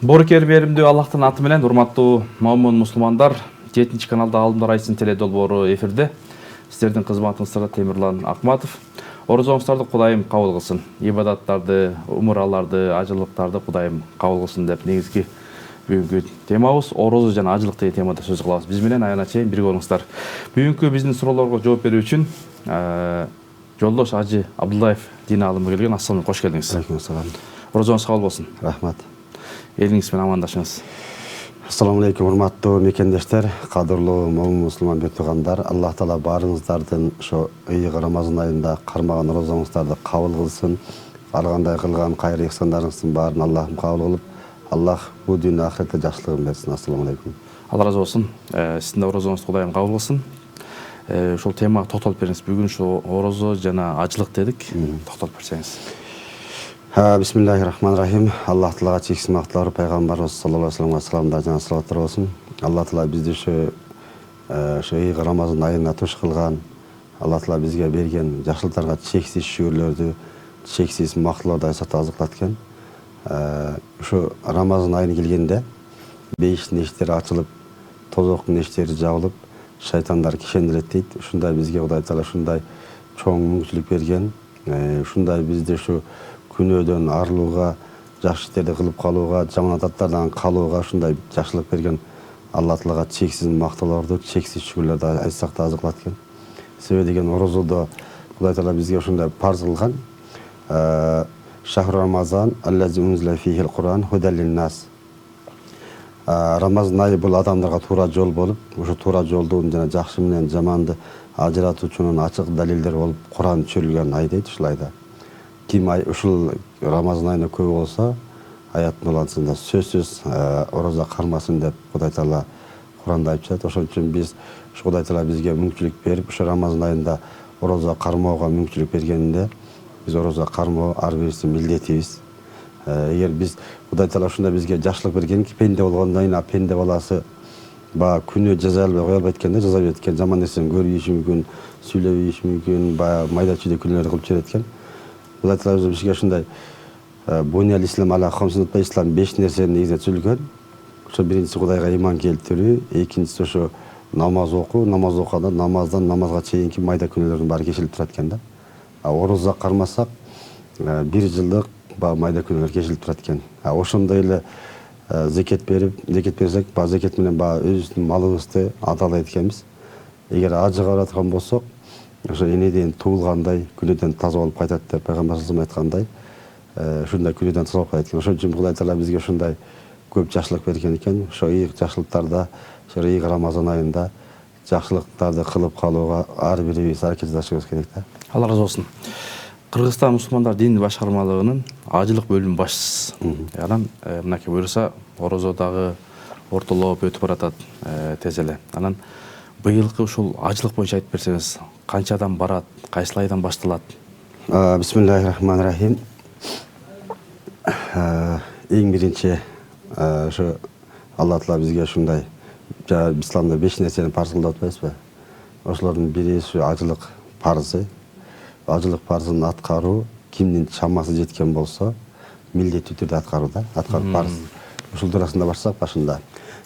Боркер беримдүү Аллахтын аты менен урматтуу момун мусулмандар, 7 каналда Алымдар айтсын теле долбоору эфирде. Сиздердин кызматыңыздарда Темирлан Акматов. Орозоңуздарды Кудайым кабыл кылсын. Ибадаттарды, умураларды, ажылыктарды Кудайым кабыл кылсын деп негизги бүгүнкү темабыз орозо жана ажылык деген темада сөз кылабыз. Биз менен аягына чейин бирге болуңуздар. Бүгүнкү биздин суроолорго жооп берүү үчүн жолдош Ажы Абдуллаев дин алымы келген. Ассалам алейкум, кош келдиңиз. Алейкум. Орозоңуз кабыл болсун. Рахмат. Элиңиз менен амандашыңыз. Ассаламу алейкум, урматтуу мекендештер, кадырлуу момун мусулман бетугандар. Аллах Таала баарыңыздардын ошо ыйык Рамазан айында кармаган орозоңуздарды кабыл кылсын. Аргандай кылган кайыр ихсандарыңыздын баарын Аллахым кабыл кылып, Аллах бул дүйнө ахиретте жакшылыгын берсин. Ассаламу алейкум. Алла разы болсун. Сиздин орозоңузду Кудайым кабыл кылсын. Ошол темага токтолуп бериңиз. Бүгүн ушу орозо жана ажылык дедик. Токтолуп берсеңиз. Бисмиллахиррахманиррахим. Аллах Таалага чексиз макталар, пайгамбарыбыз саллаллаху алейхи вассаламга саламдар жана салаваттар болсун. Аллах Таала бизди ушу ыйык Рамазан айына туш кылган, Аллах Таала бизге берген жакшылыктарга чексиз шүгүрлөрдү, чексиз макталарды айсакта азыктап экен. Ушу Рамазан айына келгенде бейиштин эштери ачылып, тозоктун эштери жабылып, шайтандар кишендирет дейт. Ушундай бизге Кудай Таала ушундай чоң мүмкүнчүлүк берген. Ушундай бизди ушу күнөөдөн арылууга, жакшы иштерди кылып калууга, жаман адаттардан калууга ушундай жакшылык берген Алла Таалага чексиз мактоолорду, чексиз шүгүрлөрдү айтсак да азык экен. Себеби деген орозодо Кудай Таала бизге ушундай парз кылган. Шахр Рамазан аллази унзила фихил Куран худал линнас. Рамазан айы бул адамдарга туура жол болуп, ушу туура жолду жана жакшы менен жаманды ажыратуучунун ачык далилдери болуп Куран түшүрүлгөн ай дейт ушул айда. Ким ушул Рамазан айына көп болсо, аятын улантсында сөзсүз орозо кармасын деп Кудай Таала Куранда айтып жатат. Ошон үчүн биз Кудай Таала бизге мүмкүнчүлүк берип, ушу Рамазан айында орозо кармоого мүмкүнчүлүк бергенинде, биз орозо кармоо ар бирибиздин милдетибиз. Эгер биз Кудай Таала ушундай бизге жакшылык бергенки, пенде болгондон кийин пенде баласы баягы күнөө жаза албай кое албайт экен да, жаза берет экен. Жаман нерсени көрүп ийиш мүмкүн, сүйлөп ийиш мүмкүн, баягы майда чүйдө күнөөлөрдү кылып жүрөт экен. Кудай Таала бизге ушундай бунял ислам ала хамсынатта ислам 5 нерсени негизде түзүлгөн. Ошо биринчиси Кудайга ыйман келтирүү, экинчиси ошо намаз окуу, намаз окуганда намаздан намазга чейинки майда күнөөлөрдүн баары кечилип турат экен да. Орозо кармасак 1 жылдык майда күнөөлөр кечилип турат экен. Ошондой эле зекет берсек, зекет менен өзүбүздүн малыбызды адалайт экенбиз. Эгер ажыга бараткан болсок, ошо энеден туулгандай күнөөдөн таза болуп кайтат деп пайгамбар саллаллаху айткандай, ушундай күнөөдөн таза болуп кайтат экен. Ошон үчүн Кудай Таала бизге ушундай көп жакшылык берген экен. Ошо ыйык жакшылыктарда, ошо ыйык Рамазан айында жакшылыктарды кылып калууга ар бирибиз аракет жасашыбыз керек да. Алла разы болсун. Кыргызстан мусулмандар дин башкармалыгынын ажылык бөлүм башчысы. Анан мынакей буюрса орозо дагы ортолоп өтүп баратат тез эле. Анан быйылкы ушул ажылык боюнча айтып берсеңиз, канчадан барат, кайсыл айдан башталат? Бисмиллахиррахманиррахим. Эң биринчи ошо Алла Таала бизге ушундай исламда 5 нерсени парз кылды деп атпайсызбы? Ошолордун бири ушу ажылык парзы. Ажылык парзын аткаруу кимдин чамасы жеткен болсо, милдеттүү түрдө аткаруу да, аткаруу парз. Ушул туурасында барсак башында.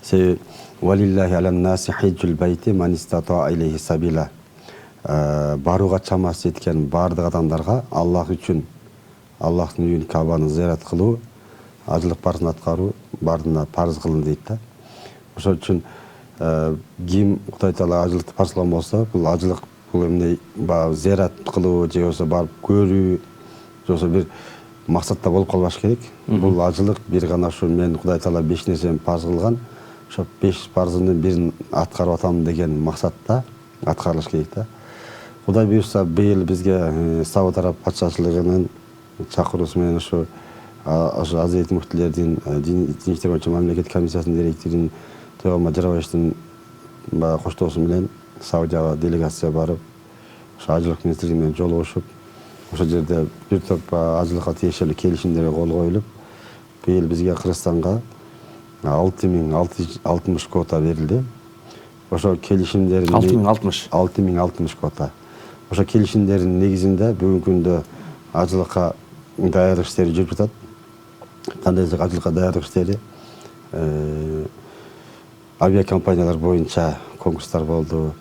Себеби валиллахи алан-наси хиджул байти ман истата илейхи сабила. Барууга чамасы жеткен бардык адамдарга Аллах үчүн Аллахтын үйүн Кабаны зиярат кылуу, ажылык парзын аткаруу бардына парз кылынды дейт да. Ошон үчүн ким Кудай Таала ажылыкты парз кылган болсо, бул ажылык бул эмне зиярат кылуу же болбосо барып көрүү, же болбосо бир максатта болуп калбаш керек. Бул ажылык бир гана ушу мен Кудай Таала 5 нерсени парз кылган, ошо 5 парзынын бирин аткарып атам деген максатта аткарылыш керек да. Кудай буюрса быйыл бизге Сауд Араб патшачылыгынын чакыруусу менен ошо Азият муфтилердин дин иштер боюнча мамлекет комиссиясынын директорунун Тойгон Жарабаевичтин коштоосу менен Саудияга делегация барып, ошо ажылык министрлиги менен жолугушуп, ошол жерде бир топ ажылыкка тиешелүү келишимдерге кол коюлуп, быйыл бизге Кыргызстанга 6060 квота берилди. Ошо келишимдердин 6060 квота. Ошо келишимдердин негизинде бүгүнкү күндө ажылыкка даярдык иштери жүрүп жатат. Кандай ажылыкка даярдык иштери? авиакомпаниялар боюнча конкурстар болду.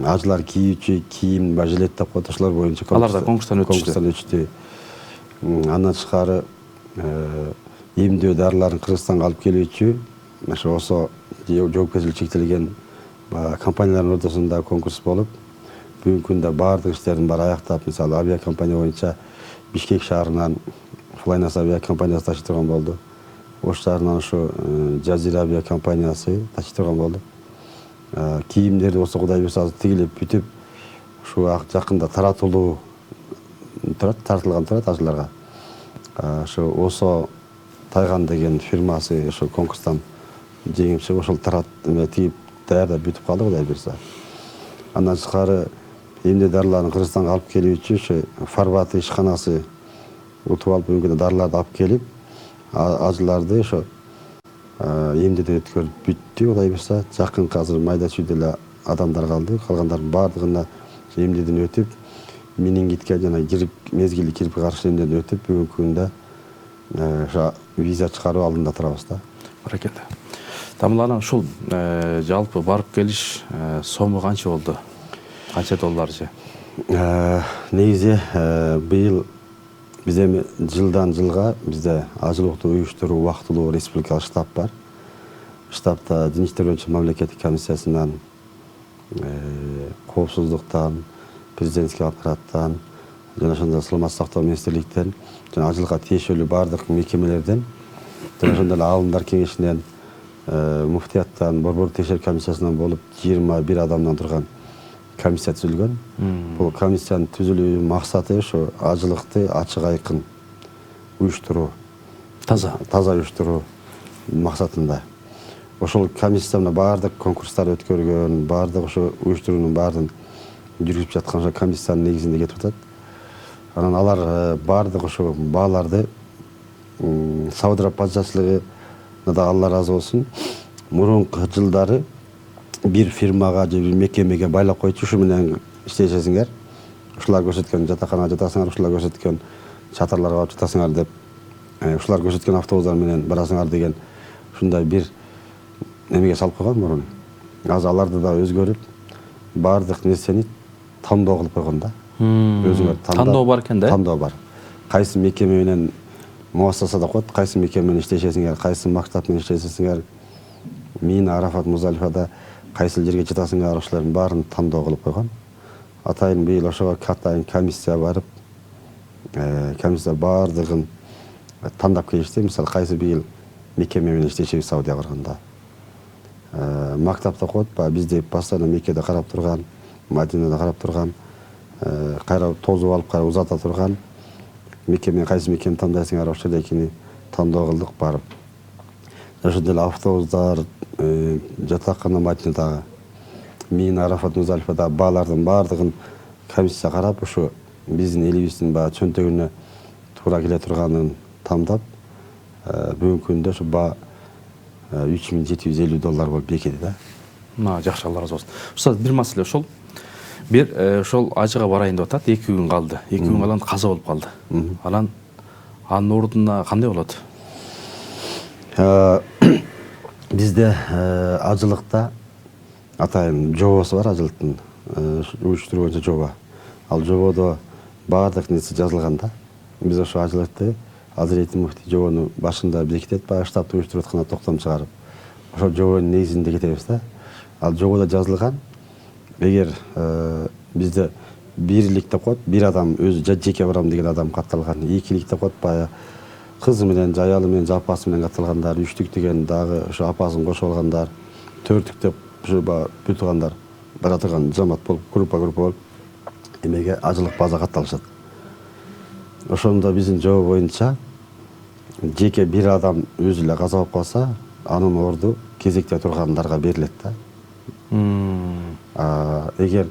Ажылар кийүүчү кийим, жилет деп коет, ошолор боюнча алар да конкурстан өтүштү. Андан тышкары эмдөө дарыларын Кыргызстанга алып келүүчү ошо жоопкерчилиги чектелген компаниялардын ортосунда конкурс болуп, бүгүнкү күндө баардык иштердин баары аяктап, мисалы авиакомпания боюнча Бишкек шаарынан Flynas авиакомпаниясы ташый турган болду. Ош шаарынан ошо Жазира авиакомпаниясы ташый турган болду. Кийимдерди болсо Кудай буйрса тигилип бүтүп, ушу жакында таратылуу тартылган турат ажыларга. Ошо Осо Тайган деген фирмасы ошо конкурстан жеңип чыгып, ошол тарат тигип даярдап бүтүп калды Кудай буйрса. Андан тышкары эмне дарыларын Кыргызстанга алып келүүчү ошо Фарбаты ишканасы утуп алып, бүгүнкү дарыларды алып келип, ажыларды ошо эмдеден өткөрүп бүттү Кудай буйрса. Жакынкы азыр майда чүйдө эле адамдар калды. Калгандардын баардыгына эмдеден өтүп, менингитке жана мезгилдик кирип каршы эмдеден өтүп, бүгүнкү күндө ошо виза чыгаруу алдында турабыз да. Баракелде. Тамылана ушул жалпы барып келиш сому канча болду? Канча доллар же? Негизи быйыл бизде эми жылдан жылга бизде ажылыктуу уюштуруу убактылуу республикалык штаб бар. Штабта Дин иштер боюнча мамлекеттик комиссиясынан, коопсуздуктан, президентский аппараттан, жана ошондой саламаттык сактоо министрликтен, жана ажылыкка тиешелүү баардык мекемелерден, жана ошондой эле аалымдар кеңешинен, муфтияттан, борбордук текшерүү комиссиясынан болуп 21 адамдан турган комиссия түзүлгөн. Бул комиссиянын түзүлүү максаты ошо ажылыкты ачык айкын уюштуруу, таза уюштуруу максатында. Ошол комиссия мына баардык конкурстар өткөргөн, баардык ошо уюштуруунун баарын жүргүзүп жаткан ошо комиссиянын негизинде кетип атат. Анан алар баардык ошо бааларды Сауд Араб базачылыгы да Алла разы болсун, мурунку жылдары бир фирмага же бир мекемеге байлап койчу, ушу менен иштешесиңер, ушулар көрсөткөн жатаканага жатасыңар, ушулар көрсөткөн чатырларга барып жатасыңар деп, ушулар көрсөткөн автобустар менен барасыңар деген ушундай бир немеге салып койгон мурун. Азыр аларды да өзгөрүп, баардык нерсени тандоо кылып койгон да. Өзүңөр тандоо бар экен да? Тандоо бар. Кайсы мекеме менен муассаса да коет, кайсы мекеме менен иштешесиңер, кайсы мактап менен иштешесиңер, Мина, Арафат, Муздалифада кайсы жерге жатасыңар, ошолордун баарын тандоо кылып койгон. Атайын быйыл ошого катайын комиссия барып, комиссия баардыгын тандап келишти. Мисалы кайсы быйыл мекеме менен иштешеби Саудияга барганда. Мактапта коет, бизде постоянно Меккеде карап турган, Мадинада карап турган, кайра тозуп алып кайра узата турган мекеме, кайсы мекемени тандайсыңар, ошол экини тандоо кылдык барып. Ошондой эле автобустар, жатакана Мадинадагы, Мина, Арафат, Муздалифадагы баалардын баардыгын комиссия карап, ошо биздин элибиздин чөнтөгүнө туура келе турганын тандап, бүгүнкү күндө ошо баа $3750 болуп бекиди да. Жакшы, Алла разы болсун. Устаз, бир маселе ошол. Бир ошол ажыга барайын деп атат, 2 күн калды. 2 күн калганда каза болуп калды. Анан анын ордуна кандай болот? Бизде ажылыкта атайын жобосу бар, ажылыктын уюштуруу боюнча жоба. Ал жободо баардык нерсе жазылган да. Биз ошо ажылыкты Азирети муфти жобону башында бекитет, штабты уюштуруп атканда токтом чыгарып, ошол жобонун негизинде кетебиз да. Ал жободо жазылган, эгер бизде бирлик деп коет, бир адам өзү жеке барам деген адам катталган, экилик деп коет, кызы менен, аялы менен, апасы менен катталгандар, үчтүк деген дагы ошо апасын кошуп алгандар, төрттүк деп ошо бүт туугандар бара турган жамаат болуп, группа болуп эмеге ажылык база катталышат. Ошондо биздин жоба боюнча жеке бир адам өзү эле каза болуп калса, анын орду кезекте тургандарга берилет да. Эгер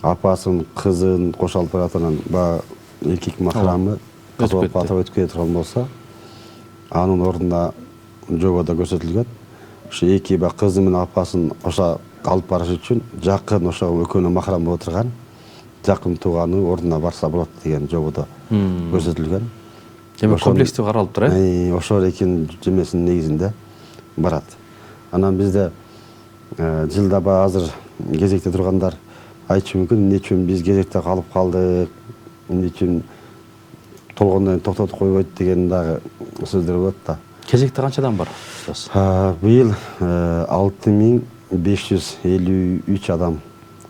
апасын, кызын кошо алып баратынан эркек махрамы каза болуп калып өтүп кете турган болсо, анын ордуна жободо көрсөтүлгөн. Ошо эки кызы менен апасын кошо алып барыш үчүн жакын ошо экөөнүн махрам боло турган жакын тууганы ордуна барса болот деген жободо көрсөтүлгөн. Демек комплекстүү каралып тур, Ошол экинин жемесинин негизинде барат. Анан бизде жылда баягы азыр кезекте тургандар айтышы мүмкүн, эмне үчүн биз кезекте калып калдык, эмне үчүн толгондон кийин токтотуп койбойт деген дагы сөздөр болот да. Кезекте канча адам бар? Быйыл 6553 адам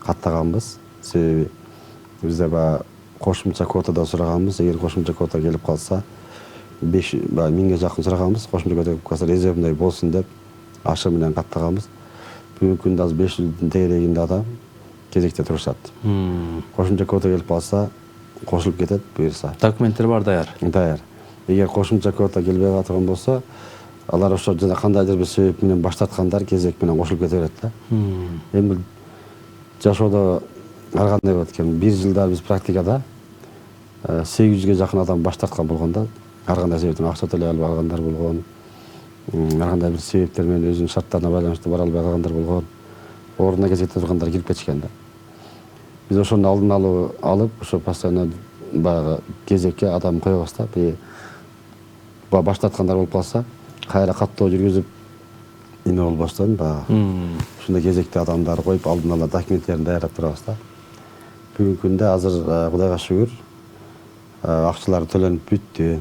каттаганбыз. Себеби бизде баягы кошумча квотада сураганбыз. Эгер кошумча квота келип калса, 1000ге жакын сураганбыз. Кошумча квота келип калса резервный болсун деп ашы менен каттаганбыз. Бүгүнкү күндө азыр 500дүн тегерегинде адам кезекте турушат. Кошумча квота келип калса, кошулуп кетет буюрса. Документтер бар, даяр. Даяр. Эгер кошумча квота келбей калган болсо, алар ошо жана кандайдыр бир себеп менен баш тарткандар кезек менен кошулуп кете берет да. Эми жашоодо ар кандай болот экен. Бир жылда биз практикада 800ге жакын адам баш тарткан болгон да. Ар кандай себептен акча төлөй албай калгандар болгон. Ар кандай бир себептер менен өзүнүн шарттарына байланыштуу бара албай калгандар болгон. Ордуна кезекте тургандар кирип кетишкен да. Биз ошону алдын алып, ошо постоянно баягы кезекке адам коебуз да. Баш тарткандар болуп калса, кайра каттоо жүргүзүп эме болбостон баягы ушундай кезекте адамдар коюп алдын ала документтерин даярдап турабыз да. Бүгүнкү күндө азыр Кудайга шүгүр акчалар төлөнүп бүттү.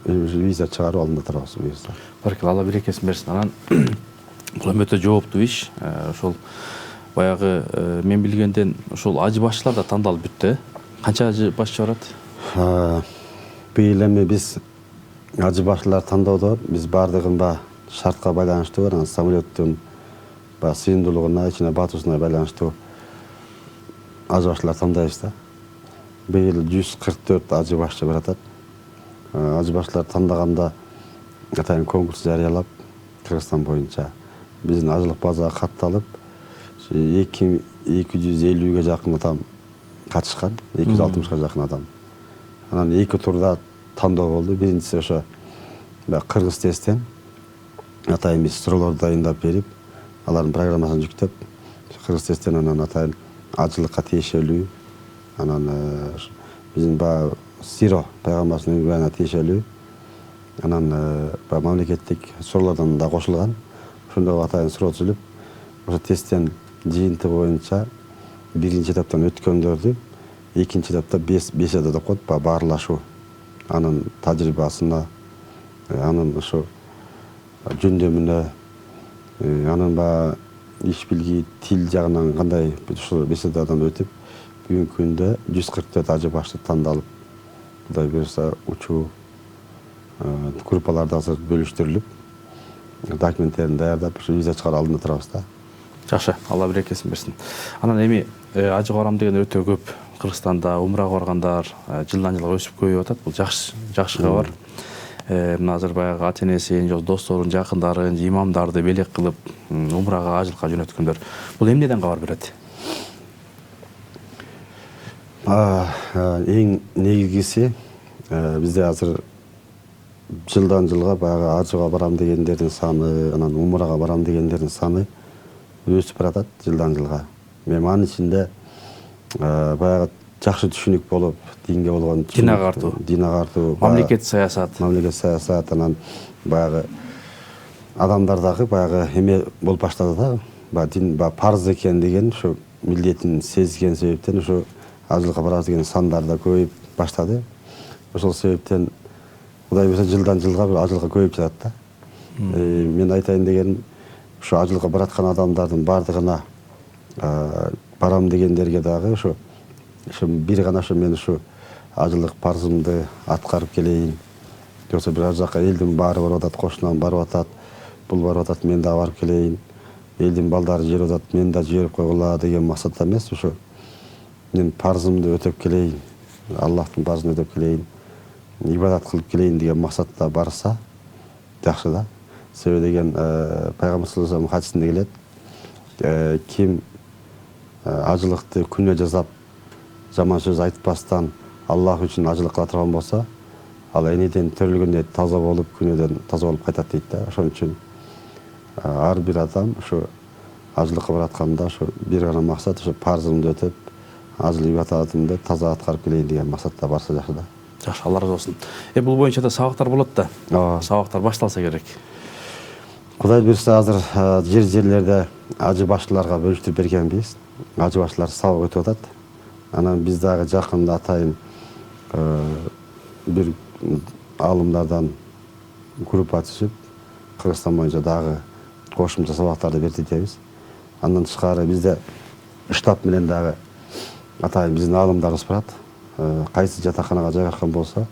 Виза чыгаруу алдында турабыз буюрса. Баркалла, Алла берекесин берсин. Анан бул өтө жооптуу иш. Ошол баягы мен билгенден ошол ажы башчылар да тандалып бүттү. Канча ажы башчы барат? Быйыл эми биз ажы башчылар тандоодо биз баардыгын шартка байланыштуу, анан самолеттун сыйымдуулугуна, ичине батуусуна байланыштуу ажы башчылар тандайбыз да. Быйыл 144 ажы башчы баратат. Ажы башчылар тандаганда атайын конкурс жарыялап, Кыргызстан боюнча биздин ажылык базага катталып, 250ге жакын адам катышкан, 260га жакын адам. Анан 2 турда тандоо болду. Биринчиси ошо Кыргыз тесттен атайын биз суроолорду дайындап берип, алардын программасын жүктөп, Кыргыз тесттен анан атайын ажылыкка тиешелүү, анан биздин СИРО программасынын ыңгайына тиешелүү, анан мамлекеттик суроолордон да кошулган. Ошондой атайын суроо түзүлүп, ошо тесттен жыйынты боюнча биринчи этаптан өткөндөрдү экинчи этапта 5 деп коет, баарлашуу. Анын тажрыйбасына, анын ошо жөндөмүнө, анын иш билги, тил жагынан кандай ушул беседадан өтүп, бүгүнкү күндө 144 ажы башчы тандалып, Кудай буюрса учуу группаларда азыр бөлүштүрүлүп, документтерин даярдап, ушу виза чыгаруу алдында турабыз да. Жакшы, Алла берекесин берсин. Анан эми ажыга барам деген өтө көп. Кыргызстанда умрага баргандар жылдан жылга өсүп көбөйүп атат. Бул жакшы кабар. Мына азыр баягы ата-энесин, досторун, жакындарын, имамдарды белек кылып умрага, ажылыкка жөнөткөндөр. Бул эмнеден кабар берет? Эң негизгиси бизде азыр жылдан жылга баягы ажыга барам дегендердин саны, анан умрага барам дегендердин саны өсүп баратат жылдан жылга. Мен анын ичинде баягы жакшы түшүнүк болуп, динге болгон дин агартуу, мамлекет саясат, анан баягы адамдардагы баягы эме болуп баштады да. Дин парыз экен деген, ушу милдетин сезген себептен ушу ажылыкка барабыз деген сандар да көбөйүп баштады. Ошол себептен Кудай буюрса жылдан жылга бир ажылыкка көбөйүп жатат да. Мен айтайын дегеним, ушу ажылыкка бараткан адамдардын бардыгына барам дегендерге дагы ушу бир гана мен ушу ажылык парзымды аткарып келейин. Жоксо бир ар жака элдин баары барып атат, кошунам барып атат, бул барып атат, мен дагы барып келейин. Элдин балдары жиберип атат, мен да жиберип койгула деген максатта эмес, ушу мен парзымды өтөп келейин, Аллахтын парзын өтөп келейин, ибадат кылып келейин деген максатта барса жакшы да. Себеби деген пайгамбар саллаллаху алейхи хадисинде келет, ким ажылыкты күнөө жасап, жаман сөз айтпастан Аллах үчүн ажылык кыла турган болсо, ал энеден төрөлгөндө таза болуп, күнөөдөн таза болуп кайтат дейт да. Ошон үчүн ар бир адам ушу ажылыкка баратканда ушу бир гана максат, ушу парзымды өтөп, ажыл ибадатымды таза аткарып келейин деген максатта барса жакшы да. Жакшы, Алла разы болсун. Бул боюнча да сабактар болот да. Сабактар башталса керек. Кудай буйрса азыр жерлерде ажы башчыларга бөлүштүрүп бергенбиз. Ажы башчылар сабак өтүп атат. Анан биз дагы жакында атайын бир алымдардан группа түзүп, Кыргызстан боюнча дагы кошумча сабактарды бердибиз. Андан тышкары бизде штаб менен дагы атайын биздин алымдарыбыз барат. Кайсы жатаканага жайгашкан болсо,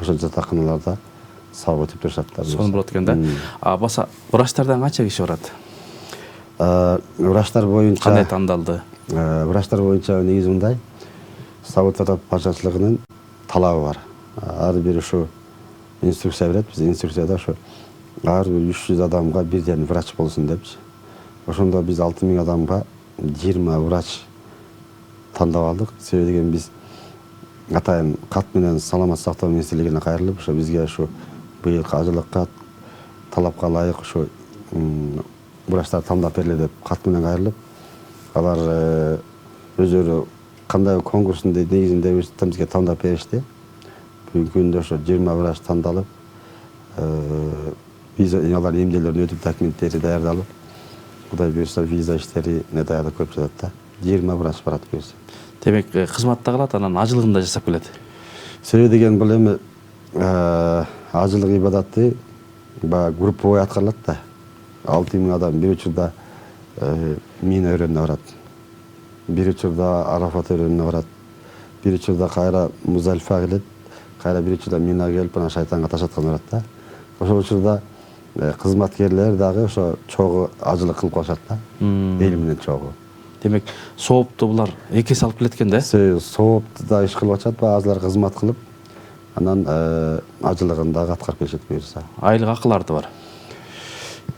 ошол жатаканаларда сабак өтүп турушат да. Сонун болот экен да. Баса врачтардан канча киши барат? Врачтар боюнча Кандай тандалды? Врачтар боюнча негизи мындай, Сауд башчылыгынын талабы бар. Ар бир ушу инструкция берет. Биз инструкцияда ошо ар бир 300 адамга бирден врач болсун депчи. Ошондо биз 6000 адамга 20 врач тандап алдык. Себеби деген биз атайын кат менен саламат сактоо министрлигине кайрылып, ошо бизге ушу быйылкы ажылыкка талапка ылайык ушу врачтар тандап бергиле деп кат менен кайрылып, алар өздөрү кандай конкурстун негизинде бизге тандап беришти. Бүгүнкү күндө ошо 20 врач тандалып, алар эмделүүдөн өтүп документтери даярдалып, Кудай буйрса виза иштери даярдап көрүп жатат да. 20 врач барат буйрса. Демек, кызматта калат, анан ажылыгын да жасап келет. Себеби деген бул эми ажылык ибадаты групповой аткарылат да. 6000 адам бир учурда мина өрөөнүнө барат. Бир учурда Арафат өрөөнүнө барат. Бир учурда кайра Музальфа келет. Кайра бир учурда мина келип, анан шайтанга таш аткан барат да. Ошол учурда кызматкерлер дагы ошо чогуу ажылык кылып калышат да. Эл менен чогуу. Демек, соопту булар экеси алып келет экен да? Соопту да иш кылып атышат, баазылар кызмат кылып, анан ажылыгын дагы аткарып келишет буюрса. Айлык акыларды бар.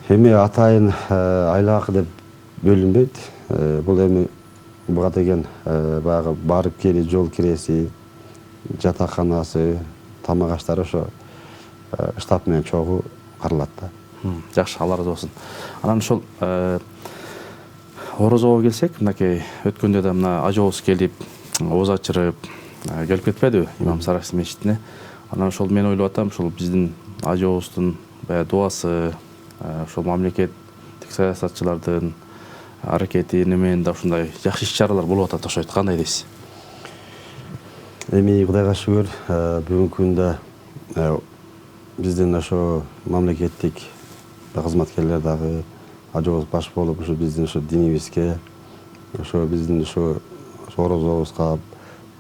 Эми атайын айлык акы деп бөлүнбөйт. Бул эми буга деген баягы барып кели жол киреси, жатаканасы, тамак аштары ошо штаб менен чогуу каралат да. Жакшы, Алла разы болсун. Анан ошол Орозого келсек, мынакей өткөндө да мына ажообуз келип, ооз ачырып келип кетпедиби Имам Саракси мечитине. Анан ошол мен ойлоп атам, ошол биздин ажообуздун баягы дуасы, ошол мамлекеттик саясатчылардын аракети менен да ушундай жакшы иш-чаралар болуп атат окшойт. Кандай дейсиз? Эми Кудайга шүгүр, бүгүнкү күндө биздин ошо мамлекеттик кызматкерлер дагы ажообуз баш болуп, ошо биздин ошо динибизге, ошо биздин ошо орозобузга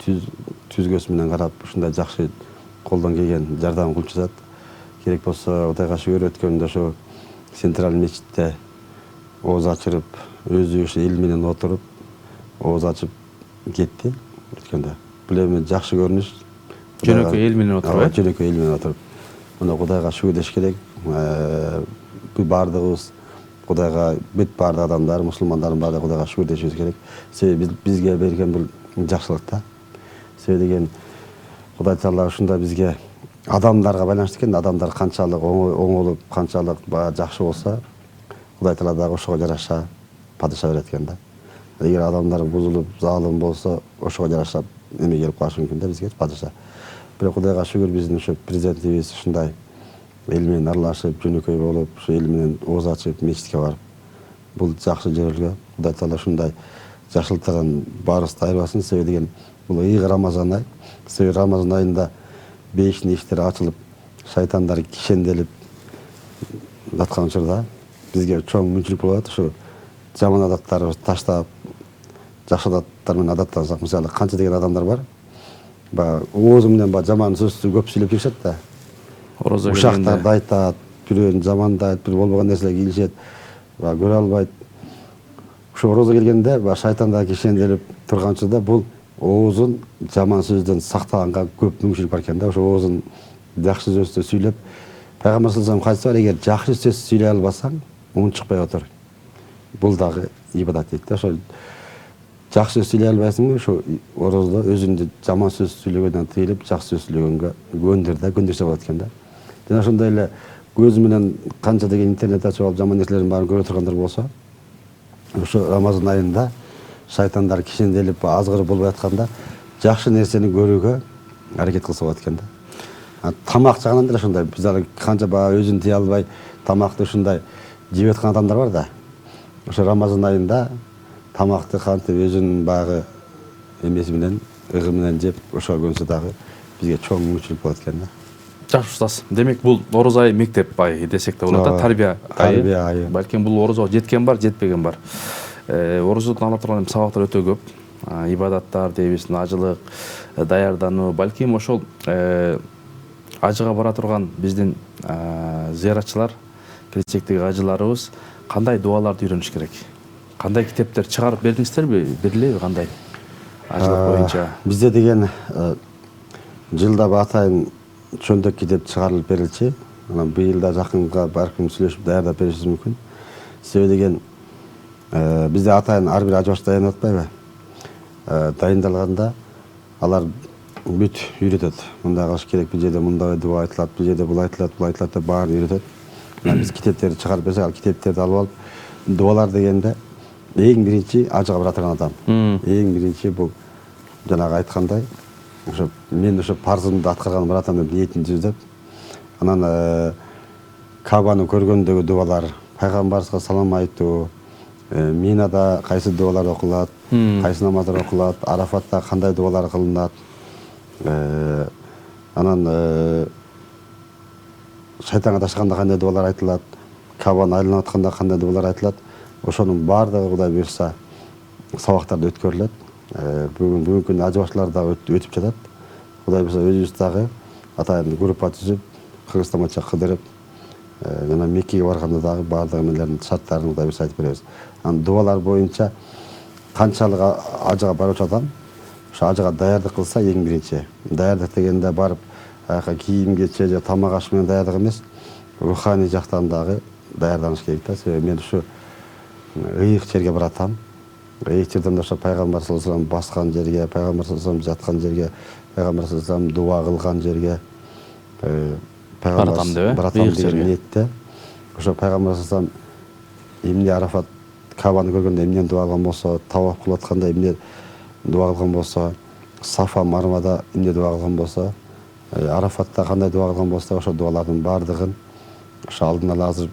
түзгөсү менен карап, ушундай жакшы колдон келген жардам кылып жатат. Керек болсо Кудайга шүгүр, өткөндө ошо Централь мечитте ооз ачырып, өзү ошо эл менен отуруп, ооз ачып кетти өткөндө. Бул эми жакшы көрүнүш. Жөнөкөй эл менен отуруп, жөнөкөй эл менен отуруп. Мына Кудайга шүгүр деш керек. Бул бардыгыбыз Кудайга, бүт бардык адамдар, мусулмандардын баардыгы Кудайга шүгүр дешибиз керек. Себеби бизге берген бул жакшылык да. Себеби деген Кудай Таала ушунда бизге адамдарга байланыштуу экен. Адамдар канчалык оңолуп, канчалык жакшы болсо, Кудай Таала дагы ошого жараша падыша берет экен да. Эгер адамдар бузулуп, залым болсо, ошого жараша эме келип калышы мүмкүн да бизге падыша. Бирок Кудайга шүгүр, биздин ошо президентибиз ушундай эл менен аралашып, жөнөкөй болуп, ошо эл менен ооз ачып, мечитке барып, бул жакшы жөрөлгө. Кудай Таала ушундай жакшылыктардан баарыбызды айырбасын. Себеби деген бул ыйык Рамазан ай. Себеби Рамазан айында бейишин иштери ачылып, шайтандар кишенделип жаткан учурда бизге чоң мүмкүнчүлүк болот. Ошо жаман адаттарыбызды таштап, жакшы адаттар менен адаттансак, мисалы канча деген адамдар бар. Баягы оозу менен жаман сөздү көп сүйлөп жүрүшөт да. Ушактарды айтат, бирөөнү жамандайт, бир болбогон нерселерге кийлишет, көрө албайт. Ошо орозо келгенде шайтандар кишенделип турган учурда бул оозун жаман сөздөн сактаганга көп мүмкүнчүлүк бар экен да. Ошо оозун жакшы сөздү сүйлөп, Пайгамбар саллаллаху алейхи вассалам бар, эгер жакшы сөз сүйлөй албасаң, уун чыкпай отур. Бул дагы ибадат дейт да. Ошо жакшы сөз сүйлөй албайсыңбы, ошо орозодо өзүңдү жаман сөз сүйлөгөндөн тыйылып, жакшы сөз сүйлөгөнгө көндүр да, көндүрсө болот экен да. Жана ошондой эле көзү менен канча деген интернет ачып алып жаман нерселердин баарын көрө тургандар болсо, ошо Рамазан айында шайтандар кишенделип азгырып болбой атканда жакшы нерсени көрүүгө аракет кылса болот экен да. Тамақ жағынан да ушундай. Биз алы канча баягы өзүн тие албай тамакты ушундай жеп аткан адамдар бар да. Ошо Рамазан айында тамакты кантип өзүнүн баягы эмеси менен, ыгы менен жеп ошо көрсө дагы бизге чоң мүмкүнчүлүк болот экен да. Жакшы устаз. Демек бул орозо айы мектеп айы десек да болот да, тарбия айы. Балким бул орозого жеткен бар, жетпеген бар. Орозодон ала турган сабактар өтө көп. Ибадаттар дейбиз, ажылык, даярдануу, балким ошол ажыга бара турган биздин зыяратчылар, келечектеги ажыларыбыз кандай дуаларды үйрөнүш керек? Кандай китептер чыгарып бердиңиздерби? Берилеби кандай? Ажылык боюнча. Бизде деген жылда атайын чөндөк китеп чыгарылып берилчи. Анан быйыл да жакынга балким сүйлөшүп даярдап беришибиз мүмкүн. Себеби деген бизде атайын ар бир ажыбаш даярданып атпайбы? Дайындалганда алар бүт үйрөтөт. Мындай кылыш керек, бул жерде мындай дуа айтылат, бул жерде бул айтылат деп баарын үйрөтөт. Биз китептерди чыгарып берсек, ал китептерди алып алып, дуалар дегенде эң биринчи ажыга бара турган адам. Эң биринчи бул жанагы айткандай, ошо мен ошо парзымды аткарган баратам деп ниетин түзүп, анан Кабаны көргөндөгү дуалар, пайгамбарыбызга салам айтуу, Минада кайсы дуалар окулат, кайсы намаздар окулат, Арафатта кандай дуалар кылынат, анан шайтанга ташканда кандай дуалар айтылат, Кабаны айланып атканда кандай дуалар айтылат, ошонун баардыгы Кудай буйрса сабактарда өткөрүлөт. Бүгүнкү күндө ажыбашлар да өтүп жатат. Кудай буйрса өзүбүз дагы атайын группа түзүп, Кыргызстан боюнча кыдырып, жана Меккеге барганда дагы баардык эмелердин шарттарын Кудай буйрса айтып беребиз. Анан дуалар боюнча канчалык ажыга баруучу адам ошо ажыга даярдык кылса эң биринчи. Даярдык дегенде барып кийим кече же тамак аш менен даярдык эмес, руханий жактан дагы даярданыш керек да. Себеби мен ушу ыйык жерге баратам. Ыйык жерден ошо пайгамбар саллаллаху алейхи вассалам баскан жерге, пайгамбар саллаллаху алейхи вассалам жаткан жерге, пайгамбар саллаллаху алейхи вассалам дуа кылган жерге баратам деген ниетте. Ошо пайгамбар саллаллаху алейхи вассалам эмне Арафат Кабаны көргөндө эмне дуа кылган болсо, таваф кылып атканда эмне дуа кылган болсо, Сафа Марвада эмне дуа кылган болсо, Арафатта кандай дуа кылган болсо, ошо дуалардын баардыгын ошо алдын ала азыр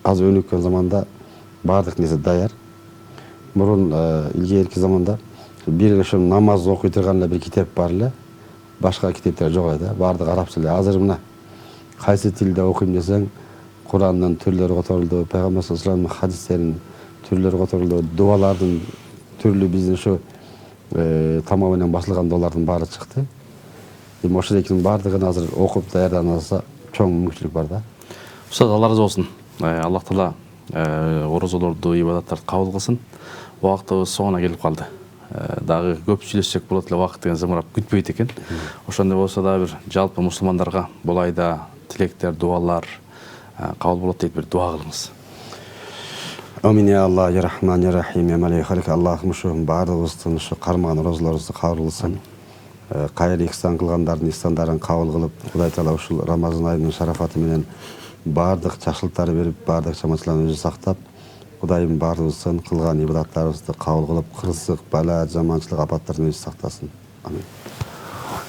өнүккөн заманда баардык нерсе даяр. Мурун илгерки заманда бир ошо намаз окуй турган эле бир китеп бар эле, башка китептер жок эле, баардыгы арабча эле. Азыр мына кайсы тилде окуйм десең, Курандын түрлөрү которулду, пайгамбар саллаллаху алейхи вассаламдын хадистеринин түрлөрү которулду, дуалардын түрлүү биздин ушу тамак менен басылган дуалардын баары чыкты. Эми ошол экинин баардыгын азыр окуп даярдана алса чоң мүмкүнчүлүк бар да. Устаз, Алла разы болсун. Аллах Таала орозолорду, ибадаттарды кабыл кылсын. Убактыбыз соңуна келип калды. Дагы көп сүйлөшсөк болот эле, убакыт деген зымырап күтпөйт экен. Ошондой болсо дагы бир жалпы мусулмандарга бул айда тилектер, дуалар кабыл болот дейт, бир дуа кылыңыз. Амин я Аллах, я Рахман, я Рахим, я Малик, халик Аллахым ушу баардыгыбыздын ушу кармаган орозолорубузду кабыл кылсын. Кайыр ихсан кылгандардын ихсандарын кабыл кылып, Кудай Таала ушул Рамазан айынын шарафаты менен баардык жакшылыктарды берип, баардык жаманчылыктан өзү сактап, Кудайым баардыгыбыздын кылган ибадаттарыбызды кабыл кылып, кырсык, бала, жаманчылык, апаттардан өзү сактасын. Амин.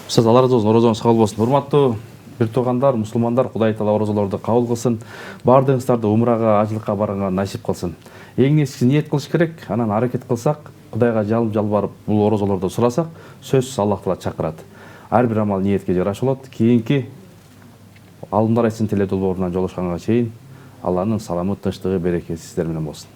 Устаз, Алла разы болсун, орозоңуз кабыл болсун. Урматтуу бир туугандар, мусулмандар, Кудай Таала орозолорду кабыл кылсын. Баардыгыңыздарды умрага, ажылыкка барганга насип кылсын. Эң нечи ниет кылыш керек, анан аракет кылсак, Кудайга жалбарып бул орозолорду сурасак, сөзсүз Аллах Таала чакырат. Ар бир амал ниетке жараша болот. Кийинки Алдымдар айтсын теле долбоорунан жолугушканга чейин Алланын саламы, тынчтыгы, берекеси сиздер менен болсун.